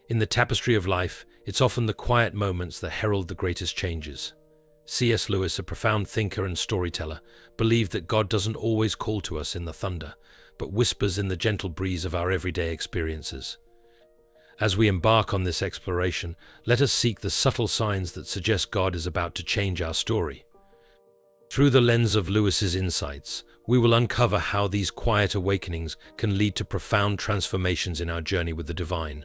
In the tapestry of life, it's often the quiet moments that herald the greatest changes. C.S. Lewis, a profound thinker and storyteller, believed that God doesn't always call to us in the thunder, but whispers in the gentle breeze of our everyday experiences. As we embark on this exploration, let us seek the subtle signs that suggest God is about to change our story. Through the lens of Lewis's insights, we will uncover how these quiet awakenings can lead to profound transformations in our journey with the divine.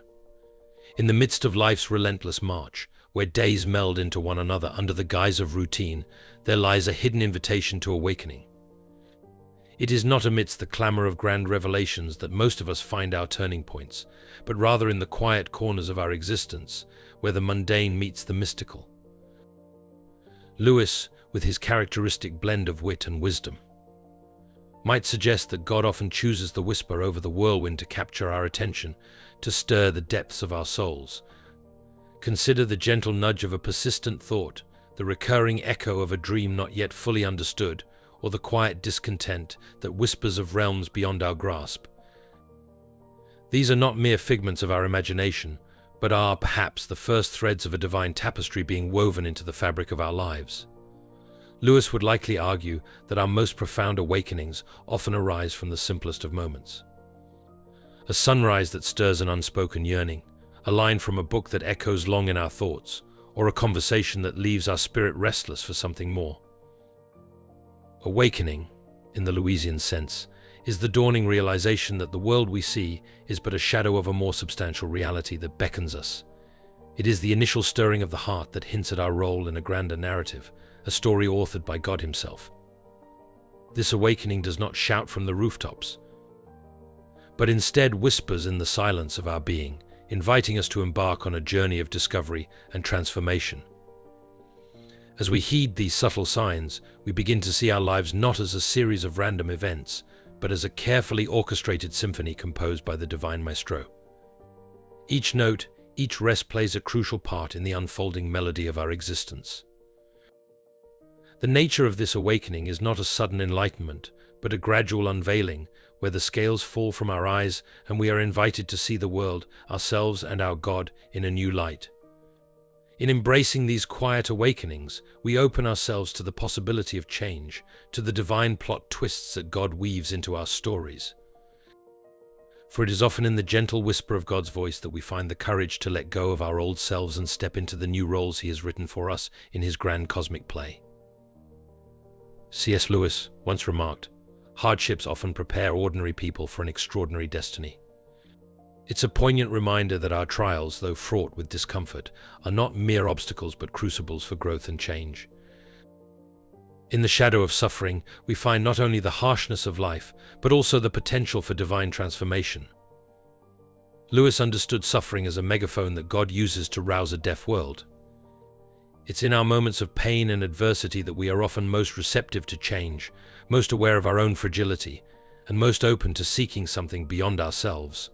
In the midst of life's relentless march, where days meld into one another under the guise of routine, there lies a hidden invitation to awakening. It is not amidst the clamor of grand revelations that most of us find our turning points, but rather in the quiet corners of our existence, where the mundane meets the mystical. Lewis, with his characteristic blend of wit and wisdom, might suggest that God often chooses the whisper over the whirlwind to capture our attention, to stir the depths of our souls. Consider the gentle nudge of a persistent thought, the recurring echo of a dream not yet fully understood, or the quiet discontent that whispers of realms beyond our grasp. These are not mere figments of our imagination, but are, perhaps, the first threads of a divine tapestry being woven into the fabric of our lives. Lewis would likely argue that our most profound awakenings often arise from the simplest of moments. A sunrise that stirs an unspoken yearning, a line from a book that echoes long in our thoughts, or a conversation that leaves our spirit restless for something more. Awakening, in the Lewisian sense, is the dawning realization that the world we see is but a shadow of a more substantial reality that beckons us. It is the initial stirring of the heart that hints at our role in a grander narrative, a story authored by God Himself. This awakening does not shout from the rooftops, but instead whispers in the silence of our being, inviting us to embark on a journey of discovery and transformation. As we heed these subtle signs, we begin to see our lives not as a series of random events, but as a carefully orchestrated symphony composed by the divine maestro. Each note, each rest plays a crucial part in the unfolding melody of our existence. The nature of this awakening is not a sudden enlightenment, but a gradual unveiling, where the scales fall from our eyes and we are invited to see the world, ourselves and our God, in a new light. In embracing these quiet awakenings, we open ourselves to the possibility of change, to the divine plot twists that God weaves into our stories. For it is often in the gentle whisper of God's voice that we find the courage to let go of our old selves and step into the new roles He has written for us in His grand cosmic play. C.S. Lewis once remarked, "Hardships often prepare ordinary people for an extraordinary destiny." It's a poignant reminder that our trials, though fraught with discomfort, are not mere obstacles but crucibles for growth and change. In the shadow of suffering, we find not only the harshness of life, but also the potential for divine transformation. Lewis understood suffering as a megaphone that God uses to rouse a deaf world. It's in our moments of pain and adversity that we are often most receptive to change, most aware of our own fragility, and most open to seeking something beyond ourselves.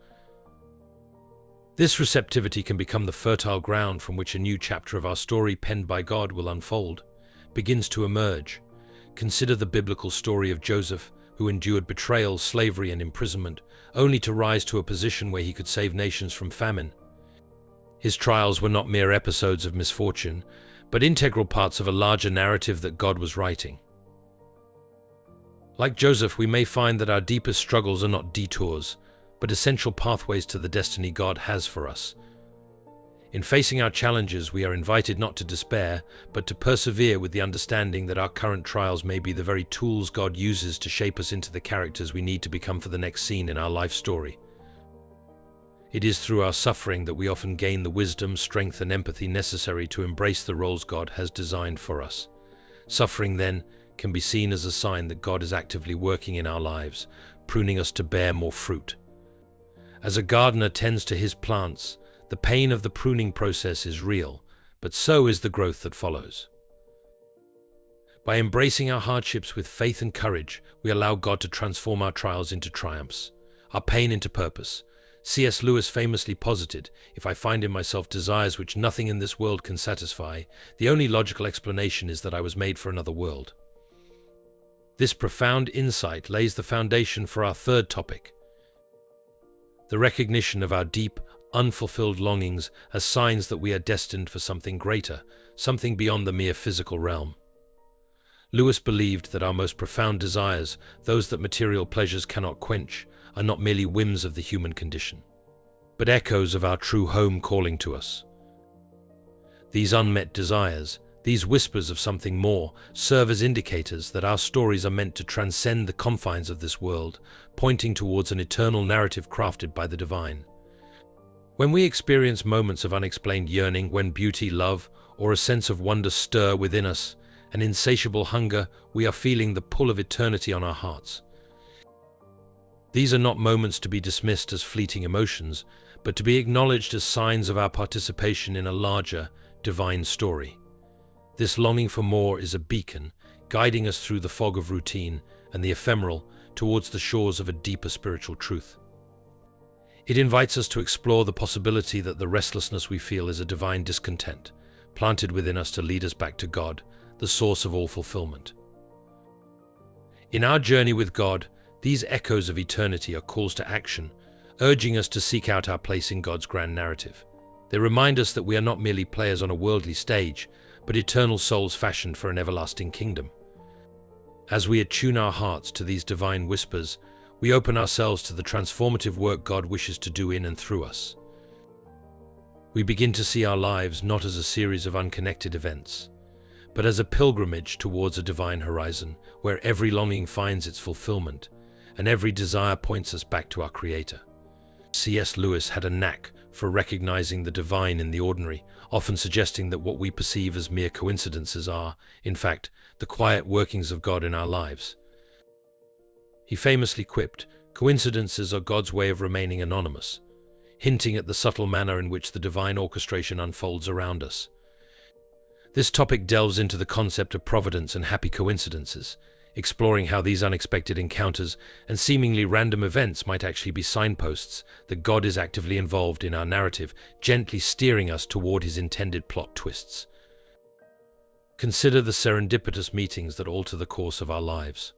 This receptivity can become the fertile ground from which a new chapter of our story, penned by God, will unfold, begins to emerge. Consider the biblical story of Joseph, who endured betrayal, slavery, and imprisonment, only to rise to a position where he could save nations from famine. His trials were not mere episodes of misfortune, but integral parts of a larger narrative that God was writing. Like Joseph, we may find that our deepest struggles are not detours, but essential pathways to the destiny God has for us. In facing our challenges, we are invited not to despair, but to persevere with the understanding that our current trials may be the very tools God uses to shape us into the characters we need to become for the next scene in our life story. It is through our suffering that we often gain the wisdom, strength, and empathy necessary to embrace the roles God has designed for us. Suffering, then, can be seen as a sign that God is actively working in our lives, pruning us to bear more fruit. As a gardener tends to his plants, the pain of the pruning process is real, but so is the growth that follows. By embracing our hardships with faith and courage, we allow God to transform our trials into triumphs, our pain into purpose. C.S. Lewis famously posited, "If I find in myself desires which nothing in this world can satisfy, the only logical explanation is that I was made for another world." This profound insight lays the foundation for our third topic: the recognition of our deep, unfulfilled longings as signs that we are destined for something greater, something beyond the mere physical realm. Lewis believed that our most profound desires, those that material pleasures cannot quench, are not merely whims of the human condition, but echoes of our true home calling to us. These unmet desires, these whispers of something more, serve as indicators that our stories are meant to transcend the confines of this world, pointing towards an eternal narrative crafted by the divine. When we experience moments of unexplained yearning, when beauty, love, or a sense of wonder stir within us, an insatiable hunger, we are feeling the pull of eternity on our hearts. These are not moments to be dismissed as fleeting emotions, but to be acknowledged as signs of our participation in a larger, divine story. This longing for more is a beacon, guiding us through the fog of routine and the ephemeral towards the shores of a deeper spiritual truth. It invites us to explore the possibility that the restlessness we feel is a divine discontent, planted within us to lead us back to God, the source of all fulfillment. In our journey with God, these echoes of eternity are calls to action, urging us to seek out our place in God's grand narrative. They remind us that we are not merely players on a worldly stage, but eternal souls fashioned for an everlasting kingdom. As we attune our hearts to these divine whispers, we open ourselves to the transformative work God wishes to do in and through us. We begin to see our lives not as a series of unconnected events, but as a pilgrimage towards a divine horizon, where every longing finds its fulfillment, and every desire points us back to our Creator. C.S. Lewis had a knack for recognizing the divine in the ordinary, often suggesting that what we perceive as mere coincidences are, in fact, the quiet workings of God in our lives. He famously quipped, "Coincidences are God's way of remaining anonymous," hinting at the subtle manner in which the divine orchestration unfolds around us. This topic delves into the concept of providence and happy coincidences, exploring how these unexpected encounters and seemingly random events might actually be signposts that God is actively involved in our narrative, gently steering us toward his intended plot twists. Consider the serendipitous meetings that alter the course of our lives,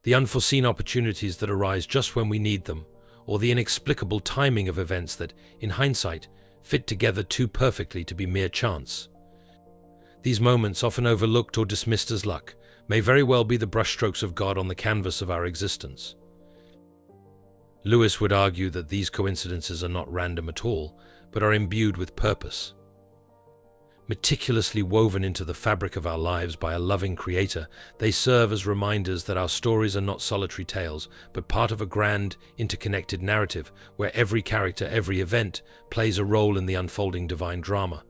the unforeseen opportunities that arise just when we need them, or the inexplicable timing of events that, in hindsight, fit together too perfectly to be mere chance. These moments, often overlooked or dismissed as luck, may very well be the brushstrokes of God on the canvas of our existence. Lewis would argue that these coincidences are not random at all, but are imbued with purpose. Meticulously woven into the fabric of our lives by a loving Creator, they serve as reminders that our stories are not solitary tales, but part of a grand, interconnected narrative where every character, every event, plays a role in the unfolding divine drama.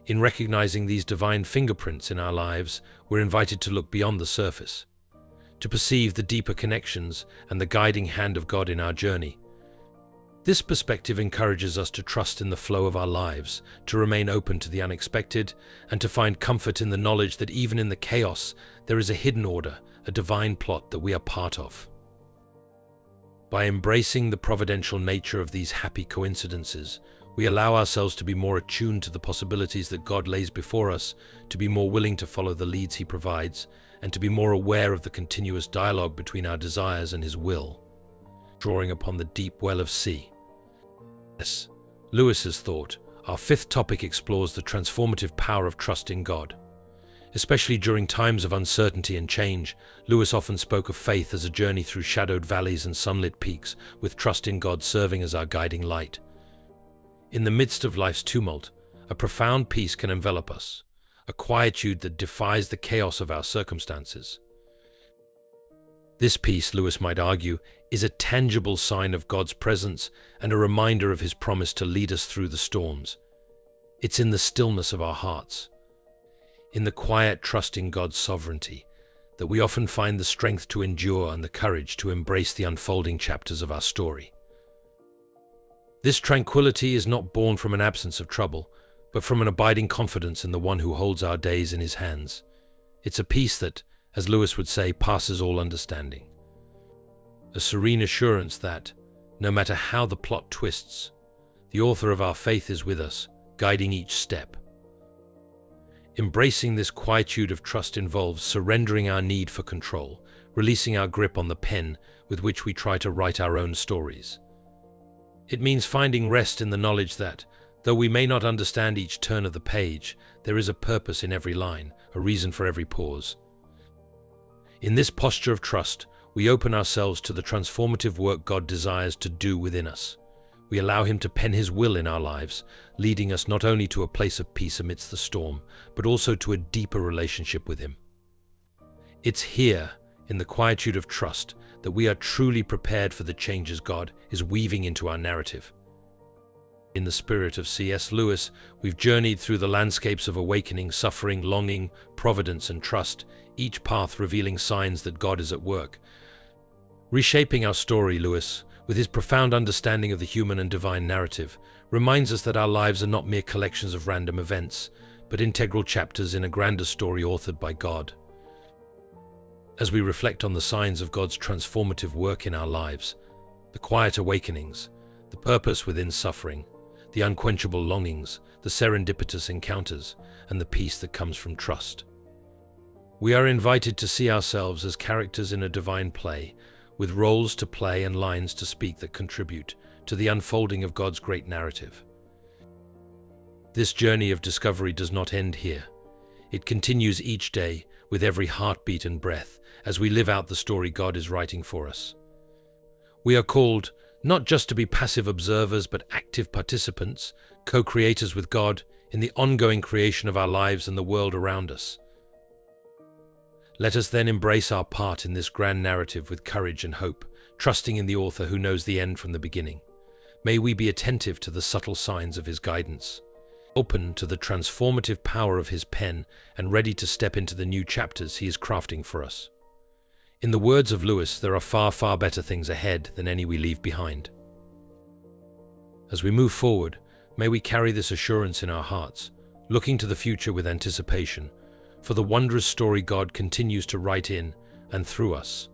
In recognizing these divine fingerprints in our lives, we're invited to look beyond the surface, to perceive the deeper connections and the guiding hand of God in our journey. This perspective encourages us to trust in the flow of our lives, to remain open to the unexpected, and to find comfort in the knowledge that even in the chaos, there is a hidden order, a divine plot that we are part of. By embracing the providential nature of these happy coincidences, we allow ourselves to be more attuned to the possibilities that God lays before us, to be more willing to follow the leads he provides, and to be more aware of the continuous dialogue between our desires and his will, drawing upon the deep well of sea. Yes, Lewis's thought, our fifth topic explores the transformative power of trust in God. Especially during times of uncertainty and change, Lewis often spoke of faith as a journey through shadowed valleys and sunlit peaks, with trust in God serving as our guiding light. In the midst of life's tumult, a profound peace can envelop us, a quietude that defies the chaos of our circumstances. This peace, Lewis might argue, is a tangible sign of God's presence and a reminder of his promise to lead us through the storms. It's in the stillness of our hearts, in the quiet trust in God's sovereignty, that we often find the strength to endure and the courage to embrace the unfolding chapters of our story. This tranquility is not born from an absence of trouble, but from an abiding confidence in the one who holds our days in his hands. It's a peace that, as Lewis would say, passes all understanding. A serene assurance that, no matter how the plot twists, the author of our faith is with us, guiding each step. Embracing this quietude of trust involves surrendering our need for control, releasing our grip on the pen with which we try to write our own stories. It means finding rest in the knowledge that, though we may not understand each turn of the page, there is a purpose in every line, a reason for every pause. In this posture of trust, we open ourselves to the transformative work God desires to do within us. We allow Him to pen His will in our lives, leading us not only to a place of peace amidst the storm, but also to a deeper relationship with Him. It's here, in the quietude of trust, that we are truly prepared for the changes God is weaving into our narrative. In the spirit of C.S. Lewis, we've journeyed through the landscapes of awakening, suffering, longing, providence, and trust, each path revealing signs that God is at work. Reshaping our story, Lewis, with his profound understanding of the human and divine narrative, reminds us that our lives are not mere collections of random events, but integral chapters in a grander story authored by God. As we reflect on the signs of God's transformative work in our lives, the quiet awakenings, the purpose within suffering, the unquenchable longings, the serendipitous encounters, and the peace that comes from trust, we are invited to see ourselves as characters in a divine play, with roles to play and lines to speak that contribute to the unfolding of God's great narrative. This journey of discovery does not end here. It continues each day, with every heartbeat and breath, as we live out the story God is writing for us. We are called not just to be passive observers, but active participants, co-creators with God in the ongoing creation of our lives and the world around us. Let us then embrace our part in this grand narrative with courage and hope, trusting in the author who knows the end from the beginning. May we be attentive to the subtle signs of His guidance, open to the transformative power of His pen, and ready to step into the new chapters He is crafting for us. In the words of Lewis, there are far, far better things ahead than any we leave behind. As we move forward, may we carry this assurance in our hearts, looking to the future with anticipation, for the wondrous story God continues to write in and through us.